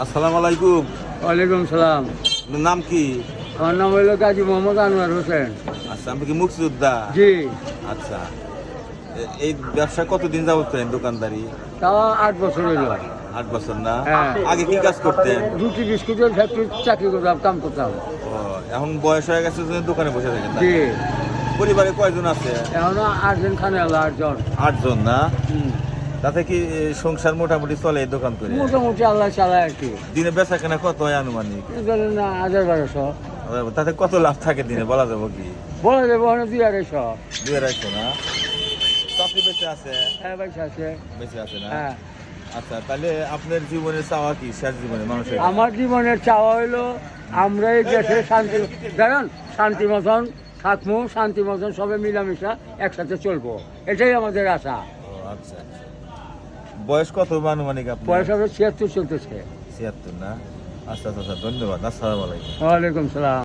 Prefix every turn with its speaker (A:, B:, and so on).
A: আসসালামু আলাইকুম।
B: ওয়ালাইকুম সালাম।
A: আপনার নাম কি?
B: আমার নাম হইল কাজী মোহাম্মদ আনোয়ার হোসেন।
A: আচ্ছা, আপনি কি মুক্তিযোদ্ধা?
B: জি।
A: আচ্ছা, এই ব্যবসা কতদিন যাবত করেন দোকানদারি?
B: তাও 8 বছর হইল।
A: 8 বছর না?
B: হ্যাঁ।
A: আগে কি কাজ করতেন?
B: রুটি বিস্কুটের ফ্যাক্টরি চাকরি করতাম, কাম করতাম।
A: ও, এখন বয়স হয়ে গেছে জন্য দোকানে বসে থাকেন না?
B: জি।
A: পরিবারে কয়জন আছে?
B: এখনো 8 জন খানে আল্লাহ 8 জন।
A: 8 জন না?
B: হুম।
A: তাতে কি সংসার মোটামুটি চলে এই দোকান করে?
B: মোটামুটি আল্লাহ চালায় আর কি।
A: দিনে বেচা কেনা কত হয় আনুমানিক?
B: এই ধরেন না 1000-1200।
A: তাতে কত লাভ থাকে দিনে বলা যাবো কি?
B: বলে দেবো অনেক 2-250।
A: 2-250 না? চাকরি বেঁচে আছে?
B: হ্যাঁ পয়সা আছে।
A: বেঁচে আছে না?
B: হ্যাঁ।
A: আচ্ছা, তাহলে আপনার জীবনের চাওয়া কি শেষ জীবনে মানুষের?
B: আমার জীবনের চাওয়া হইলো আমরা এই দেশে শান্তি জানেন শান্তি মতন থাকবো, শান্তি মতন সবে মিলামিশা একসাথে চলবো, এটাই আমাদের আশা।
A: ও, আচ্ছা আচ্ছা। বয়স কত আনুমানিক আপনার?
B: বয়স হবে 76 চলতেছে।
A: 76 না? আচ্ছা আচ্ছা, ধন্যবাদ। আসসালামু আলাইকুম।
B: ওয়ালাইকুম সালাম।